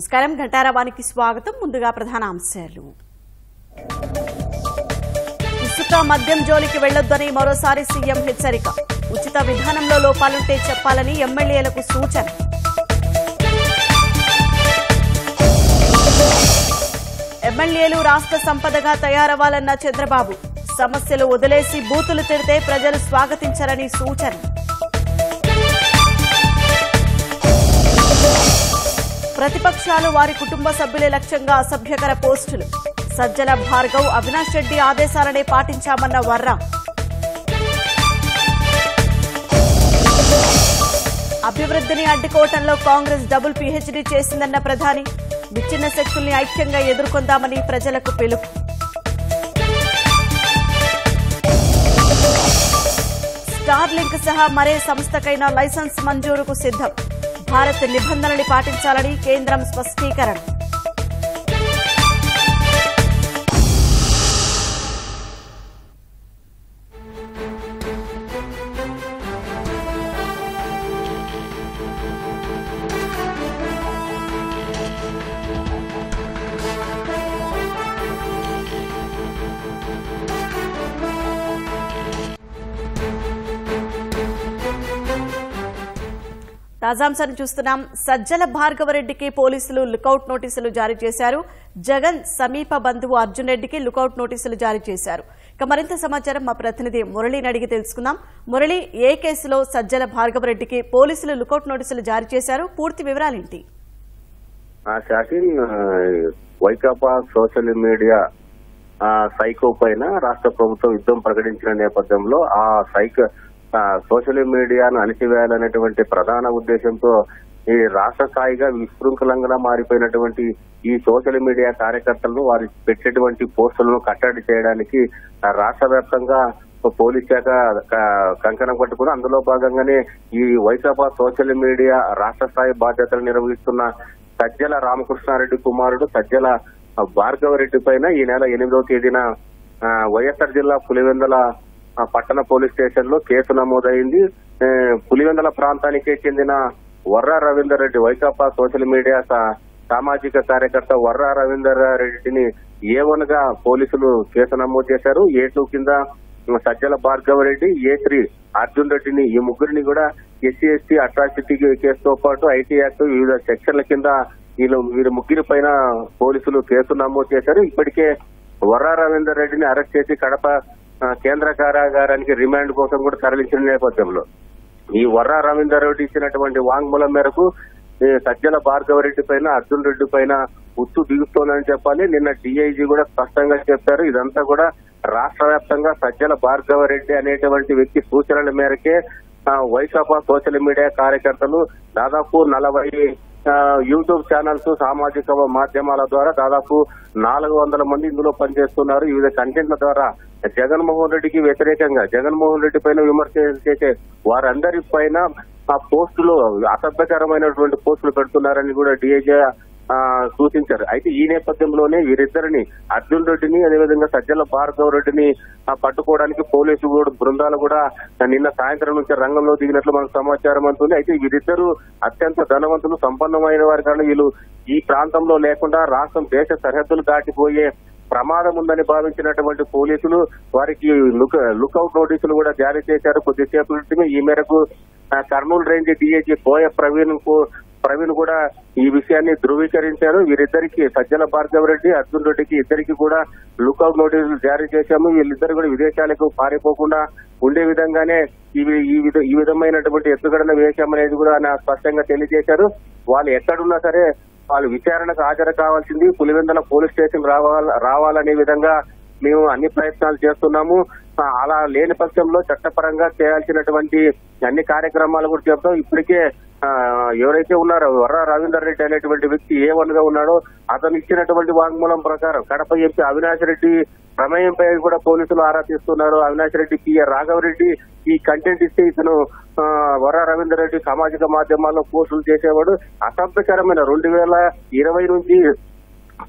నమస్కారం ఘంటారావానికి స్వాగతం. ముందుగా ప్రధాన అంశాలు. ఇసుక మద్యం జోలికి వెళ్లొద్దని మరోసారి సీఎం హెచ్చరిక. ఉచిత విధానంలో లోపాలుంటే చెప్పాలని ఎమ్మెల్యేలకు సూచన. ఎమ్మెల్యేలు రాష్ట్ర సంపదగా తయారవ్వాలన్న చంద్రబాబు. సమస్యలు వదిలేసి బూతులు తిడితే ప్రజలు స్వాగతించరని సూచన. ప్రతిపక్షాలు వారి కుటుంబ సభ్యులే లక్ష్యంగా అసభ్యకర పోస్టులు. సజ్జల భార్గవ్, అవినాష్ రెడ్డి ఆదేశాలనే పాటించామన్న వర్రా. అభివృద్ధిని అడ్డుకోవటంలో కాంగ్రెస్ డబుల్ పీహెచ్డీ చేసిందన్న ప్రధాని. విచ్ఛిన్న శక్తుల్ని ఐక్యంగా ఎదుర్కొందామని ప్రజలకు పిలుపు. స్టార్లింక్ సహా మరే సంస్థకైనా లైసెన్స్ మంజూరుకు సిద్ధం. భారత్ నిబంధనలు పాటించాలని కేంద్రం స్పష్టీకరణ. తాజాంశాన్ని చూస్తున్నాం. సజ్జల భార్గవరెడ్డికి పోలీసులు లుకౌట్ నోటీసులు జారీ చేశారు. జగన్ సమీప బంధువు అర్జున్ రెడ్డికి లుకౌట్ నోటీసులు జారీ చేశారు. ఇక మరింత సమాచారం మా ప్రతినిధి మురళిని అడిగి తెలుసుకుందాం. మురళి, ఏ కేసులో సజ్జల భార్గవరెడ్డికి పోలీసులు లుకౌట్ నోటీసులు జారీ చేశారు? పూర్తి వివరాలేంటి? వైకాపా సోషల్ మీడియా సైకో పైన రాష్ట్ర ప్రభుత్వం యుద్ధం ప్రకటించిన నేపథ్యంలో ఆ సోషల్ మీడియాను అణిచివేయాలనేటువంటి ప్రధాన ఉద్దేశంతో ఈ రాష్ట్ర స్థాయిగా విశృంఖలంగా మారిపోయినటువంటి ఈ సోషల్ మీడియా కార్యకర్తలను వారు పెట్టేటువంటి పోస్టులను కట్టడి చేయడానికి రాష్ట్ర వ్యాప్తంగా పోలీస్ శాఖ కంకణం కట్టుకుని అందులో భాగంగానే ఈ వైకాపా సోషల్ మీడియా రాష్ట్ర స్థాయి బాధ్యతలు నిర్వహిస్తున్న సజ్జల రామకృష్ణారెడ్డి కుమారుడు సజ్జల భార్గవరెడ్డి పైన ఈ నెల 8వ తేదీన వైఎస్ఆర్ జిల్లా పులివెందుల పట్టణ పోలీస్ స్టేషన్ లో కేసు నమోదైంది. పులివెందుల ప్రాంతానికే చెందిన వర్రా రవీందర్ రెడ్డి, వైకాపా సోషల్ మీడియా సామాజిక కార్యకర్త వర్రా రవీందర్ రెడ్డిని A1 గా పోలీసులు కేసు నమోదు చేశారు. A2 కింద సజ్జల భార్గవరెడ్డి, A3 అర్జున్ రెడ్డిని, ఈ ముగ్గురిని కూడా SC/ST అట్రాసిటీ కేసుతో పాటు IT యాక్ట్ వివిధ సెక్షన్ల కింద వీరి ముగ్గురి పైన పోలీసులు కేసు నమోదు చేశారు. ఇప్పటికే వర్రా రవీందర్ రెడ్డిని అరెస్ట్ చేసి కడప కేంద్ర కారాగారానికి రిమాండ్ కోసం కూడా తరలించిన నేపథ్యంలో ఈ వర్రా రవీందర్ రెడ్డి ఇచ్చినటువంటి వాంగ్మూలం మేరకు సజ్జల భార్గవరెడ్డి పైన అర్జున్ రెడ్డి పైన ఉత్తు దిగుతోందని చెప్పాలి. నిన్న DIG కూడా స్పష్టంగా చెప్పారు. ఇదంతా కూడా రాష్ట్ర వ్యాప్తంగా సజ్జల భార్గవరెడ్డి అనేటువంటి వ్యక్తి సూచనల మేరకే వైకాపా సోషల్ మీడియా కార్యకర్తలు దాదాపు 40 యూట్యూబ్ ఛానల్స్, సామాజిక మాధ్యమాల ద్వారా దాదాపు 400 మంది ఇందులో పనిచేస్తున్నారు. వివిధ కంటెంట్ల ద్వారా జగన్మోహన్ రెడ్డికి వ్యతిరేకంగా, జగన్మోహన్ రెడ్డి పైన విమర్శ చేసే వారందరి పైన ఆ పోస్టులు అసభ్యకరమైనటువంటి పోస్టులు పెడుతున్నారని కూడా DIG సూచించారు. అయితే ఈ నేపథ్యంలోనే వీరిద్దరిని, అర్జున్ రెడ్డిని అదేవిధంగా సజ్జల భార్గవ్ రెడ్డిని పట్టుకోవడానికి పోలీసు బృందాలు కూడా నిన్న సాయంత్రం నుంచి రంగంలో దిగినట్లు మనకు సమాచారం అందుతుంది. అయితే వీరిద్దరూ అత్యంత ధనవంతులు, సంపన్నమైన వారి కానీ వీళ్ళు ఈ ప్రాంతంలో లేకుండా రాష్ట్రం దేశ సరిహద్దులు దాటిపోయే ప్రమాదం ఉందని భావించినటువంటి పోలీసులు వారికి లుకౌట్ నోటీసులు కూడా జారీ చేశారు. కొద్దిసేపు క్రితమే ఈ మేరకు కర్నూలు రేంజ్ DIG కోయ ప్రవీణ్ కూడా ఈ విషయాన్ని ధృవీకరించారు. వీరిద్దరికి, సజ్జల భార్గవ రెడ్డి, అర్జున్ రెడ్డికి ఇద్దరికి కూడా లుకౌట్ నోటీసులు జారీ చేశాము. వీళ్ళిద్దరు కూడా విదేశాలకు పారిపోకుండా ఉండే విధంగానే ఈ విధమైనటువంటి ఎత్తుగడన వేశామనేది కూడా స్పష్టంగా తెలియజేశారు. వాళ్ళు ఎక్కడున్నా సరే వాళ్ళు విచారణకు హాజరు కావాల్సింది పులివెందుల పోలీస్ స్టేషన్ రావాలనే విధంగా మేము అన్ని ప్రయత్నాలు చేస్తున్నాము. అలా లేని పక్షంలో చట్టపరంగా చేయాల్సినటువంటి అన్ని కార్యక్రమాలు కూడా చెప్తాం. ఇప్పటికే ఎవరైతే ఉన్నారో వర్రా రవీందర్ రెడ్డి అనేటువంటి వ్యక్తి A1 గా ఉన్నాడో అతను ఇచ్చినటువంటి వాంగ్మూలం ప్రకారం కడప ఎంపీ అవినాష్ రెడ్డి ప్రమేయంపై కూడా పోలీసులు ఆరా తీస్తున్నారు. అవినాష్ రెడ్డి PA రాఘవరెడ్డి ఈ కంటెంట్ ఇస్తే ఇతను వర్రా రవీందర్ రెడ్డి సామాజిక మాధ్యమాల్లో పోస్టులు చేసేవాడు. అసభ్యకరమైన 2020 నుంచి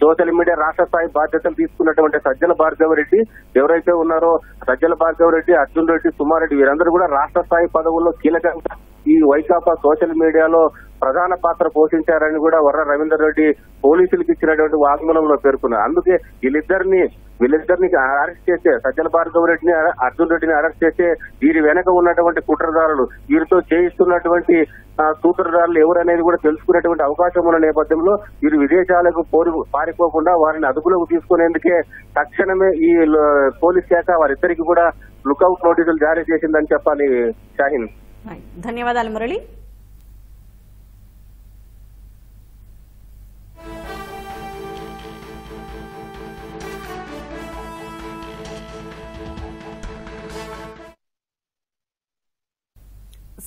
సోషల్ మీడియా రాష్ట్ర స్థాయి బాధ్యతలు తీసుకున్నటువంటి సజ్జల భార్గవరెడ్డి ఎవరైతే ఉన్నారో సజ్జల భార్గవరెడ్డి, అర్జున్ రెడ్డి, సుమారెడ్డి వీరందరూ కూడా రాష్ట్ర స్థాయి పదవుల్లో కీలకంగా ఈ వైకాపా సోషల్ మీడియాలో ప్రధాన పాత్ర పోషించారని కూడా వర్ర రవీందర్ రెడ్డి పోలీసులకు ఇచ్చినటువంటి వాగ్మూలంలో పేర్కొన్నారు. అందుకే వీళ్ళిద్దరిని అరెస్ట్ చేస్తే సజ్జల భార్గవ రెడ్డిని అర్జున్ రెడ్డిని అరెస్ట్ చేస్తే వీరి వెనక ఉన్నటువంటి కుట్రదారులు, వీరితో చేయిస్తున్నటువంటి సూత్రధారులు ఎవరనేది కూడా తెలుసుకునేటువంటి అవకాశం ఉన్న నేపథ్యంలో వీరు విదేశాలకు పారిపోకుండా వారిని అదుపులోకి తీసుకునేందుకే తక్షణమే ఈ పోలీస్ శాఖ వారిద్దరికి కూడా లుకౌట్ నోటీసులు జారీ చేసిందని చెప్పాలి. షాహిన్, ధన్యవాదాలు మురళి.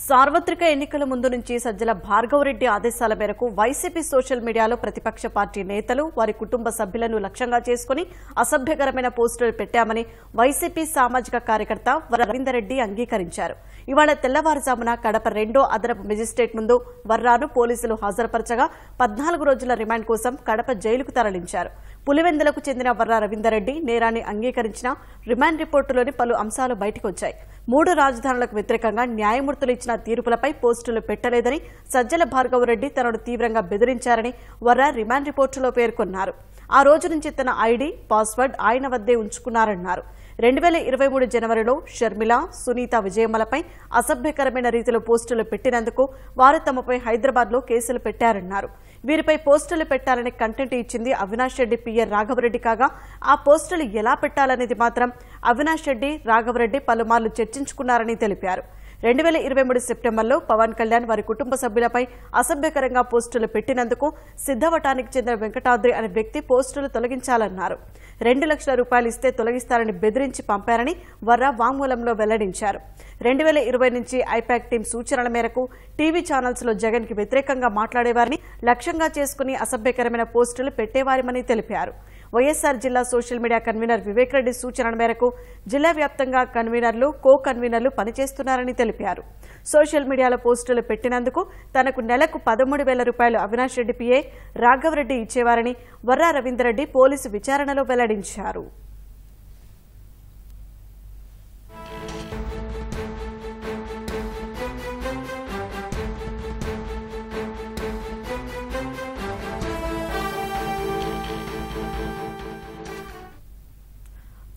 సార్వత్రిక ఎన్నికల ముందు నుంచి సజ్జల భార్గవరెడ్డి ఆదేశాల మేరకు వైసీపీ సోషల్ మీడియాలో ప్రతిపక్ష పార్టీ నేతలు వారి కుటుంబ సభ్యులను లక్ష్యంగా చేసుకుని అసభ్యకరమైన పోస్టులు పెట్టామని వైసీపీ సామాజిక కార్యకర్త రవీందర్ రెడ్డి అంగీకరించారు. ఇవాళ తెల్లవారుజామున కడప 2వ అదనపు మెజిస్ట్రేట్ ముందు వర్రాను పోలీసులు హాజరుపరచగా 14 రోజుల రిమాండ్ కోసం కడప జైలుకు తరలించారు. పులివెందులకు చెందిన వర్రా రవీందర్ రెడ్డి నేరాన్ని అంగీకరించిన రిమాండ్ రిపోర్టులోని పలు అంశాలు బయటకొచ్చాయి. 3 రాజధానులకు వ్యతిరేకంగా న్యాయమూర్తులు ఇచ్చిన తీర్పులపై పోస్టులు పెట్టలేదని సజ్జల భార్గవరెడ్డి తనను తీవ్రంగా బెదిరించారని వర్రా రిమాండ్ రిపోర్టులో పేర్కొన్నారు. ఆ రోజు నుంచి తన ఐడీ, పాస్వర్డ్ ఆయన వద్దే ఉంచుకున్నారన్నారు. 2023 జనవరిలో షర్మిల, సునీత విజయమ్మలపై అసభ్యకరమైన రీతిలో పోస్టులు పెట్టినందుకు వారు తమపై హైదరాబాద్లో కేసులు పెట్టారన్నారు. వీరిపై పోస్టులు పెట్టాలని కంటెంట్ ఇచ్చింది అవినాష్ రెడ్డి, పిఆర్ రాఘవరెడ్డి కాగా ఆ పోస్టులు ఎలా పెట్టాలనేది మాత్రం అవినాష్ రెడ్డి, రాఘవరెడ్డి పలుమార్లు చర్చించుకున్నారని తెలిపారు. 2023 సెప్టెంబర్లో పవన్ కళ్యాణ్ వారి కుటుంబ సభ్యులపై అసభ్యకరంగా పోస్టులు పెట్టినందుకు సిద్ధవటానికి చెందిన వెంకటాద్రి అనే వ్యక్తి పోస్టులు తొలగించాలన్నారు. 2 లక్షల రూపాయలు ఇస్తే తొలగిస్తారని బెదిరించి పంపారని వర్రా వాంగ్మూలంలో వెల్లడించారు. 2020 నుంచి ఐపాక్ టీం సూచనల మేరకు టీవీ ఛానల్స్ లో జగన్ కి వ్యతిరేకంగా మాట్లాడేవారిని లక్ష్యంగా చేసుకుని అసభ్యకరమైన పోస్టులు పెట్టేవారని తెలిపారు. వైఎస్సార్ జిల్లా social media convener Vivek Reddy సూచనల మేరకు జిల్లా వ్యాప్తంగా కన్వీనర్లు, కో కన్వీనర్లు పనిచేస్తున్నారని తెలిపారు. సోషల్ మీడియాలో పోస్టులు పెట్టినందుకు తనకు నెలకు 13,000 రూపాయలు అవినాష్ రెడ్డి పిఏ రాఘవరెడ్డి ఇచ్చేవారని వర్రా రవీందర్ రెడ్డి పోలీసు విచారణలో వెల్లడించారు.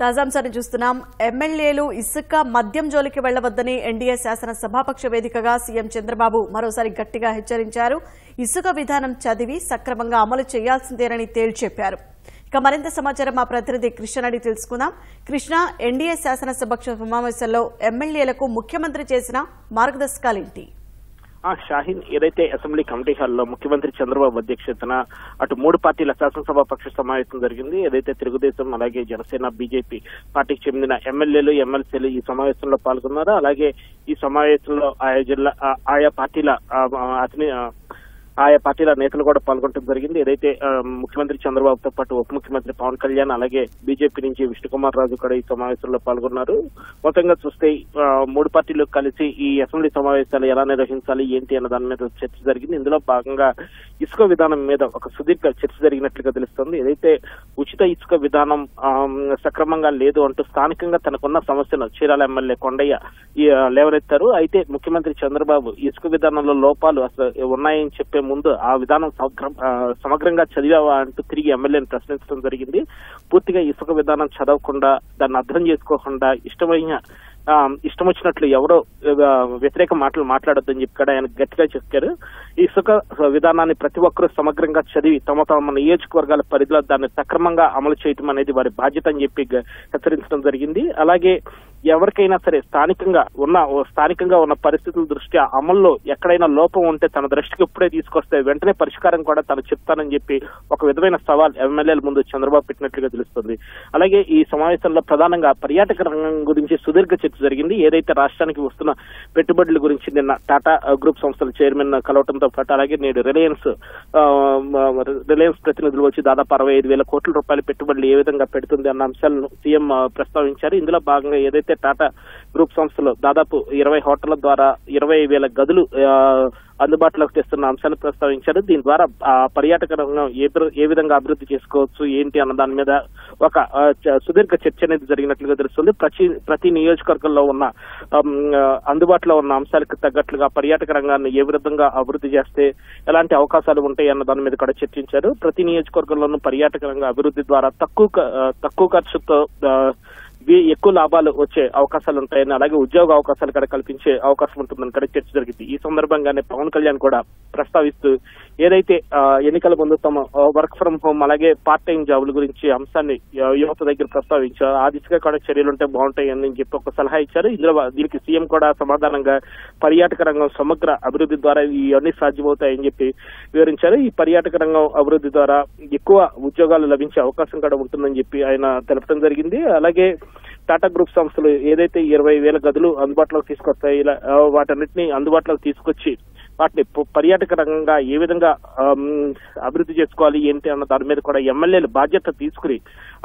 తాజాంశాన్ని చూస్తున్నాం. ఎమ్మెల్యేలు ఇసుక, మద్యం జోలికి వెళ్లవద్దని ఎన్డీఏ శాసనసభాపక్ష వేదికగా సీఎం చంద్రబాబు మరోసారి గట్టిగా హెచ్చరించారు. ఇసుక విధానం చదివి సక్రమంగా అమలు చేయాల్సిందేనని తేల్చెప్పారు. ఇక మరింత సమాచారం మా ప్రతినిధి కృష్ణ అడిగి తెలుసుకుందాం. కృష్ణ, ఎన్డీఏ శాసనసభాపక్ష సమావేశంలో ఎమ్మెల్యేలకు ముఖ్యమంత్రి చేసిన మార్గదర్శకాలేంటి? షాహీన్, ఏదైతే అసెంబ్లీ కమిటీ హాల్లో ముఖ్యమంత్రి చంద్రబాబు అధ్యక్షతన అటు 3 పార్టీల శాసనసభ పక్ష సమావేశం జరిగింది. ఏదైతే తెలుగుదేశం, అలాగే జనసేన, బీజేపీ పార్టీకి చెందిన ఎమ్మెల్యేలు, ఎమ్మెల్సీలు ఈ సమావేశంలో పాల్గొన్నారు. అలాగే ఈ సమావేశంలో ఆయా పార్టీల నేతలు కూడా పాల్గొనడం జరిగింది. ఏదైతే ముఖ్యమంత్రి చంద్రబాబుతో పాటు ఉప ముఖ్యమంత్రి పవన్ కళ్యాణ్, అలాగే బీజేపీ నుంచి విష్ణుకుమార్ రాజు కూడా ఈ సమావేశంలో పాల్గొన్నారు. మొత్తంగా చూస్తే 3 పార్టీలు కలిసి ఈ అసెంబ్లీ సమావేశాలు ఎలా నిర్వహించాలి, ఏంటి అన్న దాని మీద చర్చ జరిగింది. ఇందులో భాగంగా ఇసుక విధానం మీద ఒక సుదీర్ఘ చర్చ జరిగినట్లుగా తెలుస్తోంది. ఏదైతే ఉచిత ఇసుక విధానం సక్రమంగా లేదు అంటూ స్థానికంగా తనకున్న సమస్యను చీరాల ఎమ్మెల్యే కొండయ్య లేవనెత్తారు. అయితే ముఖ్యమంత్రి చంద్రబాబు ఇసుక విధానంలో లోపాలు అసలు ఉన్నాయని చెప్పే ముందు ఆ విధానం సమగ్రంగా చదివావా అంటూ తిరిగి ఎమ్మెల్యేని ప్రశ్నించడం జరిగింది. పూర్తిగా ఇసుక విధానం చదవకుండా, దాన్ని అర్థం చేసుకోకుండా ఇష్టం వచ్చినట్లు ఎవరో వ్యతిరేక మాటలు మాట్లాడొద్దని చెప్పి కూడా ఆయన గట్టిగా చెప్పారు. ఇసుక విధానాన్ని ప్రతి ఒక్కరూ సమగ్రంగా చదివి తమ నియోజకవర్గాల పరిధిలో దాన్ని సక్రమంగా అమలు చేయటం అనేది వారి బాధ్యత అని చెప్పి హెచ్చరించడం జరిగింది. అలాగే ఎవరికైనా సరే స్థానికంగా ఉన్న పరిస్థితుల దృష్ట్యా అమల్లో ఎక్కడైనా లోపం ఉంటే తన దృష్టికి ఇప్పుడే తీసుకొస్తే వెంటనే పరిష్కారం కూడా తను చెప్తానని చెప్పి ఒక విధమైన సవాల్ ఎమ్మెల్యేల ముందు చంద్రబాబు పెట్టినట్లుగా తెలుస్తుంది. అలాగే ఈ సమావేశంలో ప్రధానంగా పర్యాటక రంగం గురించి సుదీర్ఘ చర్చ జరిగింది. ఏదైతే రాష్ట్రానికి వస్తున్న పెట్టుబడుల గురించి నిన్న టాటా గ్రూప్ సంస్థల చైర్మన్ కలవడంతో పాటు అలాగే నేడు రిలయన్స్ ప్రతినిధులు వచ్చి దాదాపు 65,000 కోట్ల రూపాయల పెట్టుబడులు ఏ విధంగా పెడుతుంది అన్న అంశాలను సీఎం ప్రస్తావించారు. ఇందులో భాగంగా ఏదైతే ఏదైతే టాటా గ్రూప్ సంస్థలు దాదాపు 20 హోటళ్ల ద్వారా 20,000 గదులు అందుబాటులోకి తెస్తున్న అంశాన్ని ప్రస్తావించారు. దీని ద్వారా పర్యాటక రంగం ఏ విధంగా అభివృద్ధి చేసుకోవచ్చు ఏంటి అన్న దాని మీద ఒక సుదీర్ఘ చర్చ అనేది జరిగినట్లుగా తెలుస్తుంది. ప్రతి నియోజకవర్గంలో ఉన్న అందుబాటులో ఉన్న అంశాలకు తగ్గట్లుగా పర్యాటక రంగాన్ని ఏ విధంగా అభివృద్ధి చేస్తే ఎలాంటి అవకాశాలు ఉంటాయి అన్న దాని మీద కూడా చర్చించారు. ప్రతి నియోజకవర్గంలోనూ పర్యాటక రంగ అభివృద్ధి ద్వారా తక్కువ ఖర్చుతో ఎక్కువ లాభాలు వచ్చే అవకాశాలు ఉంటాయని, అలాగే ఉద్యోగ అవకాశాలు కూడా కల్పించే అవకాశం ఉంటుందని కూడా చర్చ జరిగింది. ఈ సందర్భంగానే పవన్ కళ్యాణ్ కూడా ప్రస్తావిస్తూ ఏదైతే ఎన్నికల ముందు తమ వర్క్ ఫ్రం హోమ్ అలాగే పార్ట్ టైం జాబుల గురించి అంశాన్ని యువత దగ్గర ప్రస్తావించారు. ఆ దిశగా కూడా చర్యలు ఉంటే బాగుంటాయి అని చెప్పి ఒక సలహా ఇచ్చారు. ఇందులో దీనికి సీఎం కూడా సమాధానంగా పర్యాటక రంగం సమగ్ర అభివృద్ధి ద్వారా ఇవన్నీ సాధ్యమవుతాయని చెప్పి వివరించారు. ఈ పర్యాటక రంగం అభివృద్ధి ద్వారా ఎక్కువ ఉద్యోగాలు లభించే అవకాశం కూడా ఉంటుందని చెప్పి ఆయన తెలపడం జరిగింది. అలాగే టాటా గ్రూప్ సంస్థలు ఏదైతే 20,000 గదులు అందుబాటులోకి తీసుకొస్తాయి, ఇలా వాటన్నిటిని అందుబాటులోకి తీసుకొచ్చి వాటిని పర్యాటక రంగంగా ఏ విధంగా అభివృద్ధి చేసుకోవాలి ఏంటి అన్న దాని మీద కూడా ఎమ్మెల్యేలు బాధ్యత తీసుకుని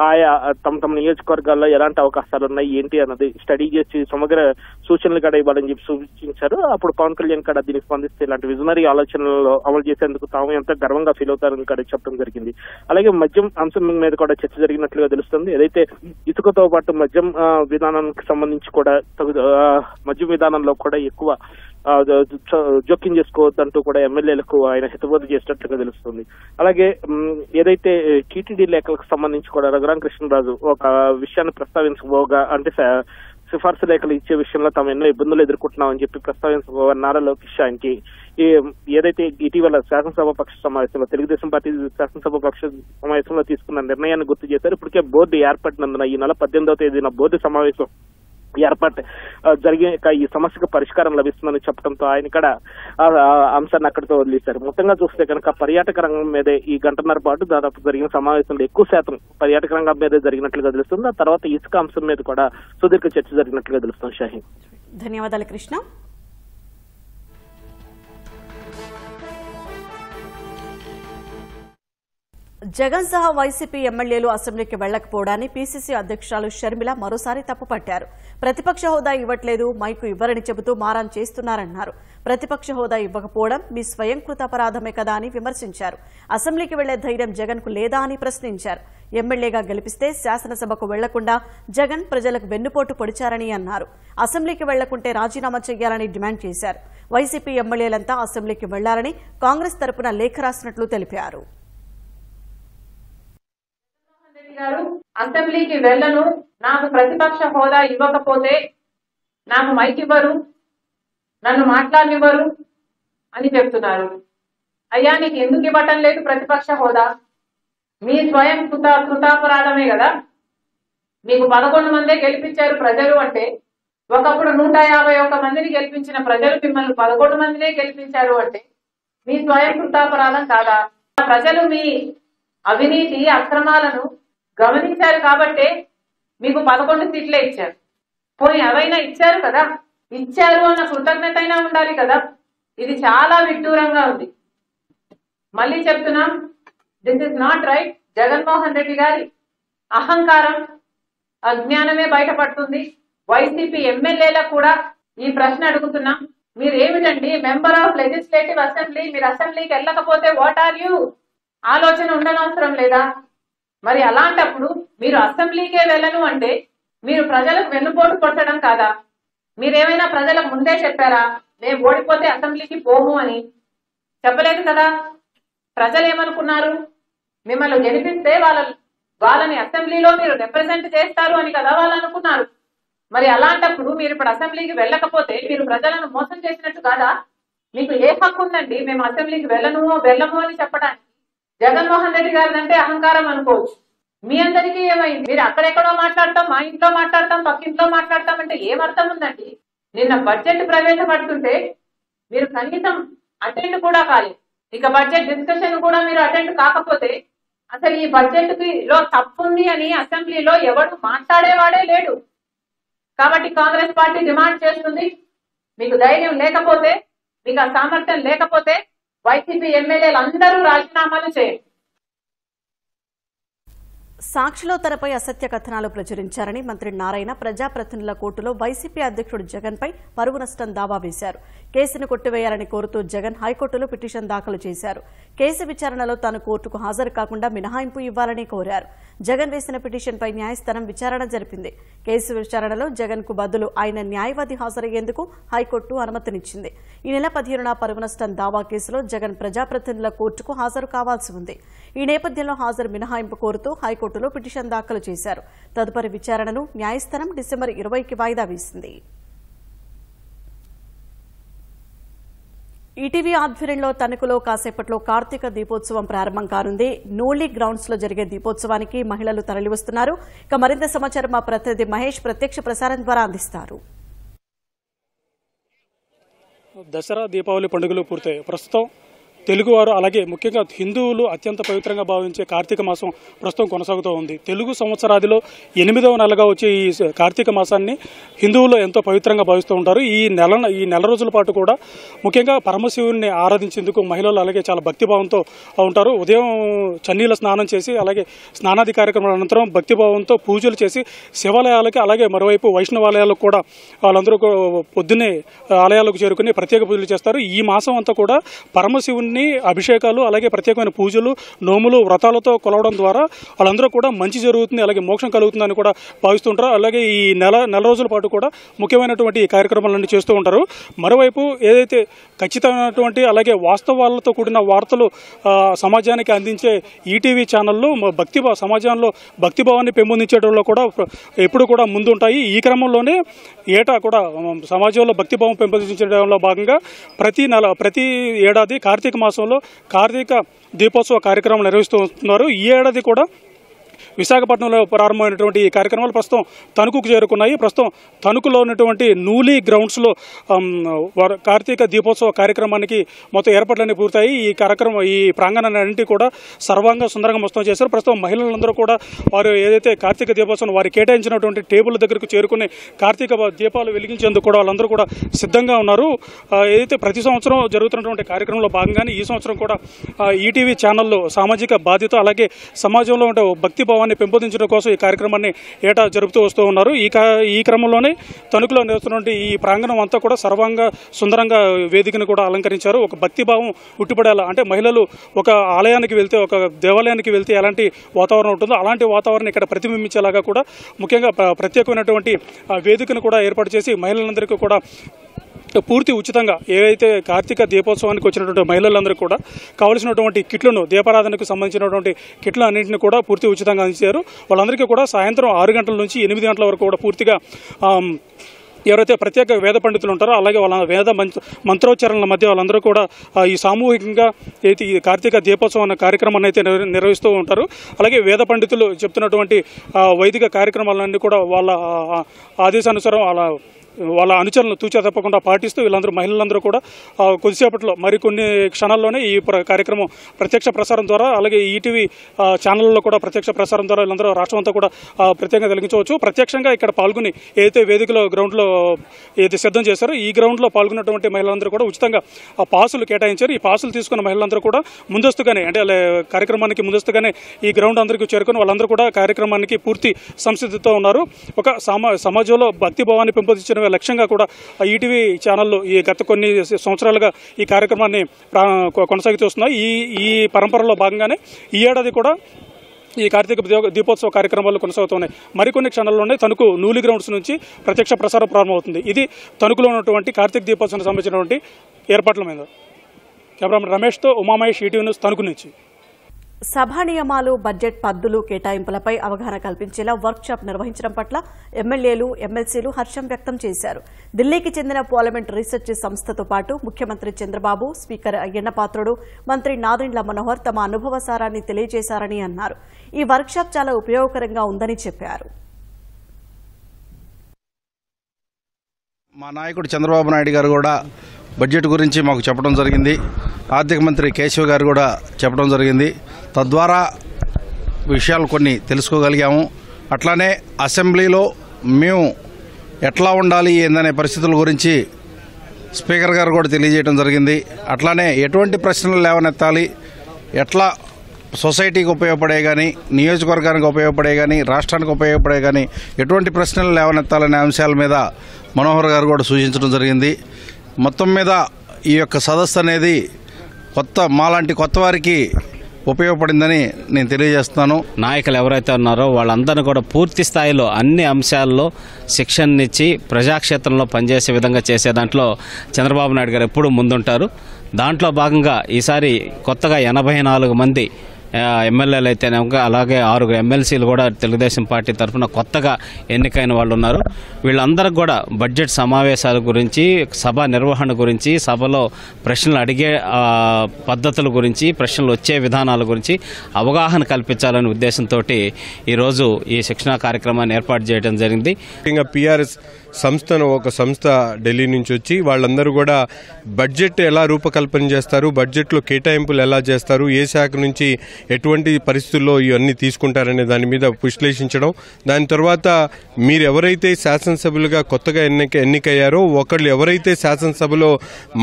ఆయా తమ నియోజకవర్గాల్లో ఎలాంటి అవకాశాలు ఉన్నాయి ఏంటి అన్నది స్టడీ చేసి సమగ్ర సూచనలు కూడా ఇవ్వాలని చెప్పి సూచించారు. అప్పుడు పవన్ కళ్యాణ్ కూడా దీనికి స్పందిస్తే ఇలాంటి విజనరీ ఆలోచనలు అమలు చేసేందుకు తాము ఎంతో గర్వంగా ఫీల్ అవుతారని కూడా చెప్పడం జరిగింది. అలాగే మద్యం అంశం మీద కూడా చర్చ జరిగినట్లుగా తెలుస్తుంది. ఏదైతే ఇసుకతో పాటు మద్యం విధానానికి సంబంధించి కూడా మద్యం విధానంలో కూడా ఎక్కువ జోక్యం చేసుకోవద్దంటూ కూడా ఎమ్మెల్యేలకు ఆయన హితబోధ చేసినట్లుగా తెలుస్తుంది. అలాగే ఏదైతే టీటీడీ లేఖలకు సంబంధించి కూడా రఘురామ కృష్ణరాజు ఒక విషయాన్ని ప్రస్తావించబోగా, అంటే సిఫార్సు లేఖలు ఇచ్చే విషయంలో తాము ఎన్నో ఇబ్బందులు ఎదుర్కొంటున్నామని చెప్పి ప్రస్తావించబోగా నారా లోకేష్ ఆయనకి ఏదైతే ఇటీవల శాసనసభ పక్ష సమావేశంలో తెలుగుదేశం పార్టీ శాసనసభ పక్ష సమావేశంలో తీసుకున్న నిర్ణయాన్ని గుర్తు చేశారు. ఇప్పటికే బోర్డు ఏర్పడినందున ఈ నెల 18వ తేదీన బోర్డు సమావేశం ఏర్పాటు జరిగే ఈ సమస్యకు పరిష్కారం లభిస్తుందని చెప్పడంతో ఆయన కూడా అంశాన్ని అక్కడితో వదిలేశారు. మొత్తంగా చూస్తే కనుక పర్యాటక రంగం మీదే ఈ గంటన్నర పాటు దాదాపు జరిగిన సమావేశంలో ఎక్కువ శాతం పర్యాటక రంగం మీదే జరిగినట్లుగా తెలుస్తుంది. ఆ తర్వాత ఇసుక అంశం మీద కూడా సుదీర్ఘ చర్చ జరిగినట్లుగా తెలుస్తుంది. షాహీన్, ధన్యవాదాలు కృష్ణ. జగన్ సహా వైసీపీ ఎమ్మెల్యేలు అసెంబ్లీకి వెళ్లకపోవడాన్ని పీసీసీ అధ్యక్షురాలు షర్మిల మరోసారి తప్పుపట్టారు. ప్రతిపక్ష హోదా ఇవ్వట్లేదు, మైకు ఇవ్వరని చెబుతూ మారాన్ చేస్తున్నారన్నారు. ప్రతిపక్ష హోదా ఇవ్వకపోవడం మీ స్వయంకృత అపరాధమే కదా అని విమర్శించారు. అసెంబ్లీకి వెళ్లే ధైర్యం జగన్ కు లేదా అని ప్రశ్నించారు. ఎమ్మెల్యేగా గెలిపిస్తే శాసనసభకు వెళ్లకుండా జగన్ ప్రజలకు వెన్నుపోటు పొడిచారని అన్నారు. అసెంబ్లీకి వెళ్లకుంటే రాజీనామా చేయాలని డిమాండ్ చేశారు. వైసీపీ ఎమ్మెల్యేలంతా అసెంబ్లీకి వెళ్లాలని కాంగ్రెస్ తరపున లేఖ రాసినట్లు తెలిపారు. అసెంబ్లీకి వెళ్ళను, నాకు ప్రతిపక్ష హోదా ఇవ్వకపోతే నాకు మైక్ ఇవ్వరు, నన్ను మాట్లాడనివ్వరు అని చెప్తున్నారు. అయ్యా, నీకు ఎందుకు ఇవ్వటం లేదు ప్రతిపక్ష హోదా? మీ స్వయం కృతాపరాధమే కదా. మీకు 11 మందే గెలిపించారు ప్రజలు అంటే, ఒకప్పుడు 151 మందిని గెలిపించిన ప్రజలు మిమ్మల్ని 11 మందినే గెలిపించారు అంటే మీ స్వయం కృతాపరాధం కాదా? ప్రజలు మీ అవినీతి అక్రమాలను గమనించారు కాబట్టే మీకు 11 సీట్లే ఇచ్చారు. పోనీ అవైనా ఇచ్చారు కదా, ఇచ్చారు అన్న కృతజ్ఞత అయినా ఉండాలి కదా. ఇది చాలా విడ్డూరంగా ఉంది. మళ్ళీ చెప్తున్నాం, this is not right. Jaganmohan Reddy గారి అహంకారం, అజ్ఞానమే బయటపడుతుంది. వైసీపీ ఎమ్మెల్యేలకు కూడా ఈ ప్రశ్న అడుగుతున్నాం. మీరు ఏమిటండి మెంబర్ ఆఫ్ లెజిస్లేటివ్ అసెంబ్లీ, మీరు అసెంబ్లీకి వెళ్ళకపోతే వాట్ ఆర్ యూ? ఆలోచన ఉండనవసరం లేదా? మరి అలాంటప్పుడు మీరు అసెంబ్లీకే వెళ్ళను అంటే మీరు ప్రజలకు వెన్నుపోటు కొట్టడం కాదా? మీరేమైనా ప్రజలకు ముందే చెప్పారా మేము ఓడిపోతే అసెంబ్లీకి పోము అని? చెప్పలేదు కదా. ప్రజలు ఏమనుకున్నారు? మిమ్మల్ని గెలిపిస్తే వాళ్ళని అసెంబ్లీలో మీరు రిప్రజెంట్ చేస్తారు అని కదా వాళ్ళు అనుకున్నారు. మరి అలాంటప్పుడు మీరు ఇప్పుడు అసెంబ్లీకి వెళ్ళకపోతే మీరు ప్రజలను మోసం చేసినట్టు కాదా? మీకు ఏ హక్కు ఉందండి మేము అసెంబ్లీకి వెళ్ళము అని చెప్పడానికి? జగన్మోహన్ రెడ్డి గారిదంటే అహంకారం అనుకోవచ్చు. మీ అందరికీ ఏమైంది? మీరు అక్కడెక్కడో మాట్లాడతాం, మా ఇంట్లో మాట్లాడతాం, పక్కింట్లో మాట్లాడతాం అంటే ఏమర్థం ఉందండి? నిన్న బడ్జెట్ ప్రవేశపెడుతుంటే మీరు కనీసం అటెండ్ కూడా కాలేదు. ఇక బడ్జెట్ డిస్కషన్ కూడా మీరు అటెండ్ కాకపోతే అసలు ఈ బడ్జెట్ లో తప్పుంది అని అసెంబ్లీలో ఎవరు మాట్లాడేవాడే లేడు. కాబట్టి కాంగ్రెస్ పార్టీ డిమాండ్ చేస్తుంది, మీకు ధైర్యం లేకపోతే, మీకు ఆ సామర్థ్యం లేకపోతే వైసీపీ ఎమ్మెల్యేలు అందరూ రాజీనామాలు చేయండి. సాక్షిలో తనపై అసత్య కథనాలు ప్రచురించారని మంత్రి నారాయణ ప్రజాప్రతినిధుల కోర్టులో వైసీపీ అధ్యక్షుడు జగన్పై పరువు నష్టం దావా వేశారు. కేసును కొట్టివేయాలని కోరుతూ జగన్ హైకోర్టులో పిటిషన్ దాఖలు చేశారు. కేసు విచారణలో తాను కోర్టుకు హాజరు కాకుండా మినహాయింపు ఇవ్వాలని కోరారు. జగన్ వేసిన పిటిషన్పై న్యాయస్థానం విచారణ జరిపింది. కేసు విచారణలో జగన్ కు బదులు ఆయన న్యాయవాది హాజరయ్యేందుకు హైకోర్టు అనుమతినిచ్చింది. ఈ నెల 15న పరువు నష్టం దావా కేసులో జగన్ ప్రజాప్రతినిధుల కోర్టుకు హాజరు కావాల్సి ఉంది. ఈ నేపథ్యంలో హాజరు మినహాయింపు కోరుతూ హైకోర్టులో పిటిషన్ దాఖలు చేశారు. తదుపరి విచారణను న్యాయస్థానం డిసెంబర్ 20కి వాయిదా వేసింది. ఈటీవీ ఆధ్వర్యంలో తణుకులో కాసేపట్లో కార్తీక దీపోత్సవం ప్రారంభం కానుంది. నూలి గ్రౌండ్స్ లో జరిగే దీపోత్సవానికి మహిళలు తరలివస్తున్నారు. ఇక మరింత సమాచారం మా ప్రతినిధి మహేష్ ప్రత్యక్ష ప్రసారం ద్వారా అందిస్తారు. దసరా దీపావళి పండుగలు పూర్తయ్యాయి. ప్రస్తుతం తెలుగువారు అలాగే ముఖ్యంగా హిందువులు అత్యంత పవిత్రంగా భావించే కార్తీక మాసం ప్రస్తుతం కొనసాగుతూ ఉంది. తెలుగు సంవత్సరాదిలో 8వ నెలగా వచ్చే ఈ కార్తీక మాసాన్ని హిందువులు ఎంతో పవిత్రంగా భావిస్తూ ఉంటారు. ఈ నెల రోజుల పాటు కూడా ముఖ్యంగా పరమశివుని ఆరాధించేందుకు మహిళలు అలాగే చాలా భక్తిభావంతో ఉంటారు. ఉదయం చన్నీల స్నానం చేసి అలాగే స్నానాది కార్యక్రమాల అనంతరం భక్తిభావంతో పూజలు చేసి శివాలయాలకి అలాగే మరోవైపు వైష్ణవాలయాలకు కూడా వాళ్ళందరూ పొద్దున్నే ఆలయాలకు చేరుకుని ప్రత్యేక పూజలు చేస్తారు. ఈ మాసం అంతా కూడా పరమశివుని అభిషేకాలు అలాగే ప్రత్యేకమైన పూజలు నోములు వ్రతాలతో కొలవడం ద్వారా వాళ్ళందరూ కూడా మంచి జరుగుతుంది అలాగే మోక్షం కలుగుతుందని కూడా భావిస్తుంటారు. అలాగే ఈ నెల రోజుల పాటు కూడా ముఖ్యమైనటువంటి ఈ కార్యక్రమాలన్నీ చేస్తూ ఉంటారు. మరోవైపు ఏదైతే ఖచ్చితమైనటువంటి అలాగే వాస్తవాలతో కూడిన వార్తలు సమాజానికి అందించే ఈటీవీ ఛానళ్లు సమాజంలో భక్తిభావాన్ని పెంపొందించడంలో కూడా ఎప్పుడు కూడా ముందుంటాయి. ఈ క్రమంలోనే ఏటా కూడా సమాజంలో భక్తిభావం పెంపొందించడంలో భాగంగా ప్రతి ఏడాది కార్తీక మాసంలో కార్తీక దీపోత్సవ కార్యక్రమాలు నిర్వహిస్తున్నారు. ఈ ఏడాది కూడా విశాఖపట్నంలో ప్రారంభమైనటువంటి ఈ కార్యక్రమాలు ప్రస్తుతం తణుకుకు చేరుకున్నాయి. ప్రస్తుతం తణుకులో ఉన్నటువంటి నూలి గ్రౌండ్స్లో కార్తీక దీపోత్సవ కార్యక్రమానికి మొత్తం ఏర్పాట్లన్నీ పూర్తయి ఈ ప్రాంగణాన్ని కూడా సర్వాంగ సుందరంగా మొత్తం చేశారు. ప్రస్తుతం మహిళలందరూ కూడా వారు ఏదైతే కార్తీక దీపోత్సవం వారు కేటాయించినటువంటి టేబుల్ దగ్గరకు చేరుకుని కార్తీక దీపాలు వెలిగించేందుకు కూడా వాళ్ళందరూ కూడా సిద్ధంగా ఉన్నారు. ఏదైతే ప్రతి సంవత్సరం జరుగుతున్నటువంటి కార్యక్రమంలో భాగంగానే ఈ సంవత్సరం కూడా ఈటీవీ ఛానల్లో సామాజిక బాధ్యత అలాగే సమాజంలో ఉండే భక్తిభావాన్ని పెంపొందించడం కోసం ఈ కార్యక్రమాన్ని ఏటా జరుపుతూ వస్తూ ఉన్నారు. ఈ క్రమంలోనే తణుకులో నివసిస్తున్నటువంటి ఈ ప్రాంగణం అంతా కూడా సర్వాంగ సుందరంగా వేదికను కూడా అలంకరించారు. ఒక భక్తిభావం ఉట్టిపడేలా అంటే మహిళలు ఒక ఆలయానికి వెళ్తే ఒక దేవాలయానికి వెళ్తే ఎలాంటి వాతావరణం ఉంటుందో అలాంటి వాతావరణం ఇక్కడ ప్రతిబింబించేలాగా కూడా ముఖ్యంగా ప్రత్యేకమైనటువంటి వేదికను కూడా ఏర్పాటు చేసి మహిళలందరికీ కూడా పూర్తి ఉచితంగా ఏవైతే కార్తీక దీపోత్సవానికి వచ్చినటువంటి మహిళలందరూ కూడా కావలసినటువంటి కిట్లను దీపారాధనకు సంబంధించినటువంటి కిట్లు అన్నింటినీ కూడా పూర్తి ఉచితంగా అందించారు. వాళ్ళందరికీ కూడా సాయంత్రం 6 గంటల నుంచి 8 గంటల వరకు కూడా పూర్తిగా ఎవరైతే ప్రత్యేక వేద పండితులు ఉంటారో అలాగే వాళ్ళ వేద మంత్రోచ్చారణల మధ్య వాళ్ళందరూ కూడా ఈ సామూహికంగా అయితే ఈ కార్తీక దీపోత్సవం అనే కార్యక్రమాన్ని అయితే నిర్వహిస్తూ ఉంటారు. అలాగే వేద పండితులు చెప్తున్నటువంటి వైదిక కార్యక్రమాలన్నీ కూడా వాళ్ళ ఆదేశానుసారం వాళ్ళ అనుచరులను తూచా తప్పకుండా పాటిస్తూ వీళ్ళందరూ మహిళలందరూ కూడా కొద్దిసేపట్లో మరికొన్ని క్షణాల్లోనే ఈ కార్యక్రమం ప్రత్యక్ష ప్రసారం ద్వారా అలాగే ఈటీవీ ఛానళ్లలో కూడా ప్రత్యక్ష ప్రసారం ద్వారా వీళ్ళందరూ రాష్ట్రం అంతా కూడా ప్రత్యేకంగా కలిగించవచ్చు. ప్రత్యక్షంగా ఇక్కడ పాల్గొని ఏదైతే వేదికలో గ్రౌండ్లో ఏదైతే సిద్ధం చేశారో ఈ గ్రౌండ్లో పాల్గొన్నటువంటి మహిళలందరూ కూడా ఉచితంగా పాసులు కేటాయించారు. ఈ పాసులు తీసుకున్న మహిళలందరూ కూడా ముందస్తుగానే అంటే కార్యక్రమానికి ముందస్తుగానే ఈ గ్రౌండ్ అందరికీ చేరుకుని వాళ్ళందరూ కూడా కార్యక్రమానికి పూర్తి సంసిద్ధతో ఉన్నారు. ఒక సమాజంలో భక్తిభావాన్ని పెంపొందించిన లక్ష్యంగా కూడా ఈటీవీ ఛానల్లో ఈ గత కొన్ని సంవత్సరాలుగా ఈ కార్యక్రమాన్ని కొనసాగుతూ వస్తున్నాయి. ఈ పరంపరలో భాగంగానే ఈ ఏడాది కూడా ఈ కార్తీక దీపోత్సవ కార్యక్రమాలు కొనసాగుతున్నాయి. మరికొన్ని క్షణాల్లోనే తణుకు నూలి గ్రౌండ్స్ నుంచి ప్రత్యక్ష ప్రసారం ప్రారంభమవుతుంది. ఇది తణుకులో ఉన్నటువంటి కార్తీక దీపోత్సవానికి సంబంధించినటువంటి ఏర్పాట్ల మీద. కెమెరామెన్ రమేష్తో ఉమామహేష్, ఈటీవీ న్యూస్, తణుకు నుంచి. సభా నియమాలు, బడ్జెట్ పద్దులు, కేటాయింపులపై అవగాహన కల్పించేలా వర్క్షాప్ నిర్వహించడం పట్ల ఎమ్మెల్యేలు, ఎమ్మెల్సీలు హర్షం వ్యక్తం చేశారు. ఢిల్లీకి చెందిన పార్లమెంట్ రీసెర్చ్ సంస్థతో పాటు ముఖ్యమంత్రి చంద్రబాబు, స్పీకర్ అయ్యన్నపాత్రుడు, మంత్రి నాదెండ్ల మనోహర్ తమ అనుభవ సారాన్ని తెలియజేశారని అన్నారు. ఈ వర్క్షాప్ చాలా ఉపయోగకరంగా ఉందని చెప్పారు. మా నాయకుడు చంద్రబాబు నాయుడు గారు కూడా బడ్జెట్ గురించి మాకు చెప్పడం జరిగింది. ఆర్థిక మంత్రి కేశవ్ గారు కూడా చెప్పడం జరిగింది. తద్వారా విషయాలు కొన్ని తెలుసుకోగలిగాము. అట్లానే అసెంబ్లీలో మేము ఎట్లా ఉండాలి ఏందనే పరిస్థితుల గురించి స్పీకర్ గారు కూడా తెలియజేయడం జరిగింది. అట్లానే ఎటువంటి ప్రశ్నలు లేవనెత్తాలి, ఎట్లా సొసైటీకి ఉపయోగపడే కానీ, నియోజకవర్గానికి ఉపయోగపడే కానీ, రాష్ట్రానికి ఉపయోగపడే కానీ ఎటువంటి ప్రశ్నలు లేవనెత్తాలనే అంశాల మీద మనోహర్ గారు కూడా సూచించడం జరిగింది. మొత్తం మీద ఈ యొక్క సదస్సు అనేది మాలాంటి కొత్త వారికి ఉపయోగపడిందని నేను తెలియజేస్తున్నాను. నాయకులు ఎవరైతే ఉన్నారో వాళ్ళందరినీ కూడా పూర్తి స్థాయిలో అన్ని అంశాల్లో శిక్షణనిచ్చి ప్రజాక్షేత్రంలో పనిచేసే విధంగా చేసే దాంట్లో చంద్రబాబు నాయుడు గారు ఎప్పుడూ ముందుంటారు. దాంట్లో భాగంగా ఈసారి కొత్తగా 84 మంది ఎమ్మెల్యేలు అయితేనే అలాగే 6 ఎమ్మెల్సీలు కూడా తెలుగుదేశం పార్టీ తరఫున కొత్తగా ఎన్నికైన వాళ్ళు ఉన్నారు. వీళ్ళందరికీ కూడా బడ్జెట్ సమావేశాల గురించి, సభ నిర్వహణ గురించి, సభలో ప్రశ్నలు అడిగే పద్ధతుల గురించి, ప్రశ్నలు వచ్చే విధానాల గురించి అవగాహన కల్పించాలనే ఉద్దేశంతో ఈరోజు ఈ శిక్షణా కార్యక్రమాన్ని ఏర్పాటు చేయడం జరిగింది. పిఆర్ఎస్ సంస్థను ఒక సంస్థ ఢిల్లీ నుంచి వచ్చి వాళ్ళందరూ కూడా బడ్జెట్ ఎలా రూపకల్పన చేస్తారు, బడ్జెట్లో కేటాయింపులు ఎలా చేస్తారు, ఏ శాఖ నుంచి ఎటువంటి పరిస్థితుల్లో ఇవన్నీ తీసుకుంటారనే దాని మీద విశ్లేషించడం. దాని తర్వాత మీరు ఎవరైతే శాసనసభ్యులుగా కొత్తగా ఎన్నికయ్యారో ఒకళ్ళు ఎవరైతే శాసనసభలో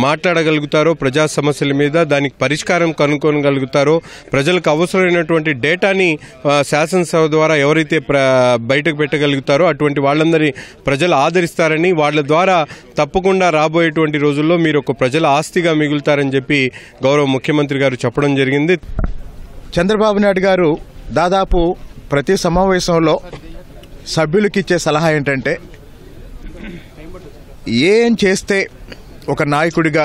మాట్లాడగలుగుతారో ప్రజా సమస్యల మీద, దానికి పరిష్కారం కనుక్కోగలుగుతారో, ప్రజలకు అవసరమైనటువంటి డేటాని శాసనసభ ద్వారా ఎవరైతే బయటకు పెట్టగలుగుతారో అటువంటి వాళ్ళందరి ప్రజలు ఆదరిస్తారని, వాళ్ళ ద్వారా తప్పకుండా రాబోయేటువంటి రోజుల్లో మీరు ఒక ప్రజల ఆస్తిగా మిగులుతారని చెప్పి గౌరవ ముఖ్యమంత్రి గారు చెప్పడం జరిగింది. చంద్రబాబు నాయుడు గారు దాదాపు ప్రతి సమావేశంలో సభ్యులకి ఇచ్చే సలహా ఏంటంటే, ఏం చేస్తే ఒక నాయకుడిగా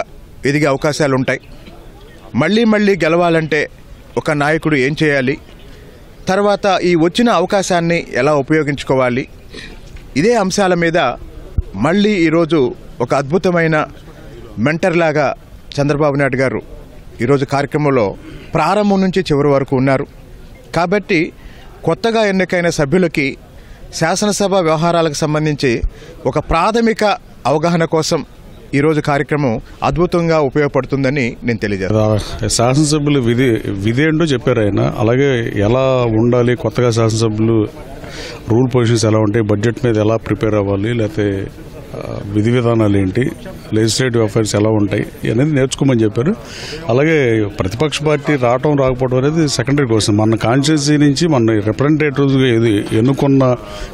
ఎదిగే అవకాశాలు ఉంటాయి, మళ్ళీ మళ్ళీ గెలవాలంటే ఒక నాయకుడు ఏం చేయాలి, తర్వాత ఈ వచ్చిన అవకాశాన్ని ఎలా ఉపయోగించుకోవాలి, ఇదే అంశాల మీద మళ్ళీ ఈరోజు ఒక అద్భుతమైన మెంటర్ లాగా చంద్రబాబు నాయుడు గారు ఈరోజు కార్యక్రమంలో ప్రారంభం నుంచి చివరి వరకు ఉన్నారు. కాబట్టి కొత్తగా ఎన్నికైన సభ్యులకి శాసనసభ వ్యవహారాలకు సంబంధించి ఒక ప్రాథమిక అవగాహన కోసం ఈరోజు కార్యక్రమం అద్భుతంగా ఉపయోగపడుతుందని నేను తెలియజేస్తాను. శాసనసభ్యులు విధి ఏంటో చెప్పారు ఆయన. అలాగే ఎలా ఉండాలి, కొత్తగా శాసనసభ్యులు రూల్ పొజిషన్స్ ఎలా ఉంటాయి, బడ్జెట్ మీద ఎలా ప్రిపేర్ అవ్వాలి, లేకపోతే విధి విధానాలు ఏంటి, లెజిస్లేటివ్ అఫైర్స్ ఎలా ఉంటాయి అనేది నేర్చుకోమని చెప్పారు. అలాగే ప్రతిపక్ష పార్టీ రావటం రాకపోవడం అనేది సెకండరీ క్వశ్చన్. మన కాన్స్టిట్యున్సీ నుంచి మన రిప్రజెంటేటివ్స్గా ఎన్నుకున్న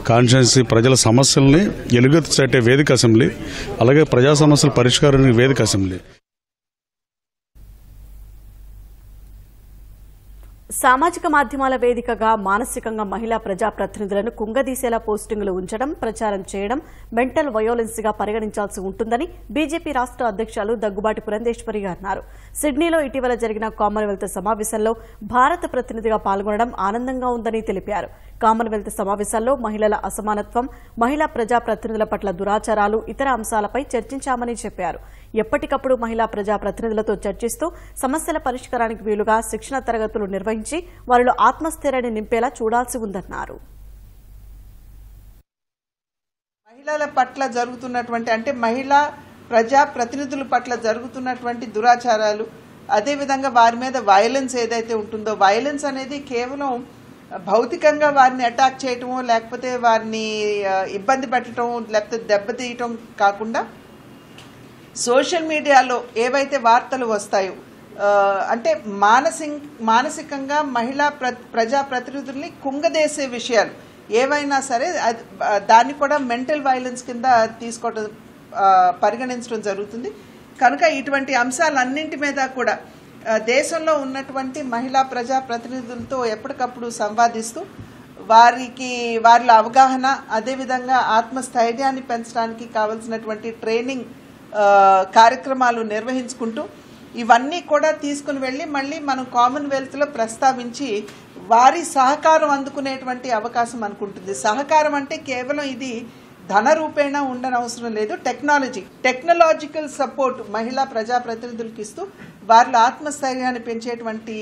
కాన్స్టిట్యున్సీ ప్రజల సమస్యల్ని ఎలుగెత్తి చాటే వేదిక అసెంబ్లీ, అలాగే ప్రజా సమస్యల పరిష్కారానికి వేదిక అసెంబ్లీ. సామాజిక మాధ్యమాల వేదికగా మానసికంగా మహిళా ప్రజాప్రతినిధులను కుంగదీసేలా పోస్టింగులు ఉంచడం, ప్రచారం చేయడం మెంటల్ వయోలెన్స్ గా పరిగణించాల్సి ఉంటుందని బీజేపీ రాష్ట్ర అధ్యక్షులు దగ్గుబాటి పురంధేశ్వరి అన్నారు. సిడ్నీలో ఇటీవల జరిగిన కామన్వెల్త్ సమావేశంలో భారత ప్రతినిధిగా పాల్గొనడం ఆనందంగా ఉందని తెలిపారు. కామన్వెల్త్ సమావేశాల్లో మహిళల అసమానత్వం, మహిళా ప్రజాప్రతినిధుల పట్ల దురాచారాలు, ఇతర అంశాలపై చర్చించామని చెప్పారు. ఎప్పటికప్పుడు మహిళా ప్రజాప్రతినిధులతో చర్చిస్తూ సమస్యల పరిష్కారానికి వీలుగా శిక్షణ తరగతులు నిర్వహించి వారిలో ఆత్మస్థైర్యాన్ని నింపేలా చూడాల్సి ఉందన్నారు. మహిళల పట్ల జరుగుతున్నటువంటి, అంటే మహిళా ప్రజాప్రతినిధుల పట్ల జరుగుతున్నటువంటి దురాచారాలు, అదేవిధంగా వారి మీద వైలెన్స్ ఏదైతే ఉంటుందో, వైలెన్స్ అనేది కేవలం భౌతికంగా వారిని అటాక్ చేయటమో, లేకపోతే వారిని ఇబ్బంది పెట్టడం, లేకపోతే దెబ్బతీయటం కాకుండా సోషల్ మీడియాలో ఏవైతే వార్తలు వస్తాయో, అంటే మానసికంగా మహిళా ప్రజాప్రతినిధుల్ని కుంగదేసే విషయాలు ఏవైనా సరే దాన్ని కూడా మెంటల్ వైలెన్స్ కింద తీసుకోవడం, పరిగణించడం జరుగుతుంది. కనుక ఇటువంటి అంశాలన్నింటి మీద కూడా దేశంలో ఉన్నటువంటి మహిళా ప్రజాప్రతినిధులతో ఎప్పటికప్పుడు సంవాదిస్తూ వారిలో అవగాహన, అదేవిధంగా ఆత్మస్థైర్యాన్ని పెంచడానికి కావలసినటువంటి ట్రైనింగ్ కార్యక్రమాలు నిర్వహించుకుంటూ ఇవన్నీ కూడా తీసుకుని వెళ్ళి మళ్ళీ మనం కామన్వెల్త్లో ప్రస్తావించి వారి సహకారం అందుకునేటువంటి అవకాశం అనుకుంటుంది. సహకారం అంటే కేవలం ఇది ధన రూపేణ ఉండనవసరం లేదు, టెక్నాలజికల్ సపోర్ట్ మహిళా ప్రజాప్రతినిధులకు ఇస్తూ వారిలో ఆత్మస్థైర్యాన్ని పెంచేటువంటి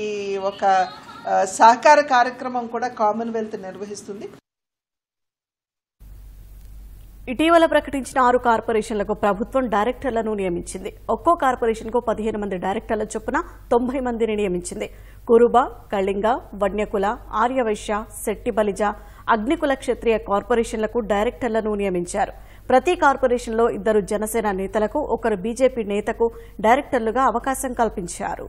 ఒక సహకార కార్యక్రమం కూడా కామన్వెల్త్ నిర్వహిస్తుంది. ఇటీవల ప్రకటించిన 6 కార్పొరేషన్లకు ప్రభుత్వం డైరెక్టర్లను నియమించింది. ఒక్కో కార్పొరేషన్కు 15 మంది డైరెక్టర్ల చొప్పున 90 మందిని నియమించింది. కురుబ, కళింగ, వన్యకుల, ఆర్యవైశ్య, శెట్టి బలిజ, అగ్నికుల క్షత్రియ కార్పొరేషన్లకు డైరెక్టర్లను నియమించారు. ప్రతి కార్పొరేషన్లో 2 జనసేన నేతలకు, 1 బీజేపీ నేతకు డైరెక్టర్లుగా అవకాశం కల్పించారు.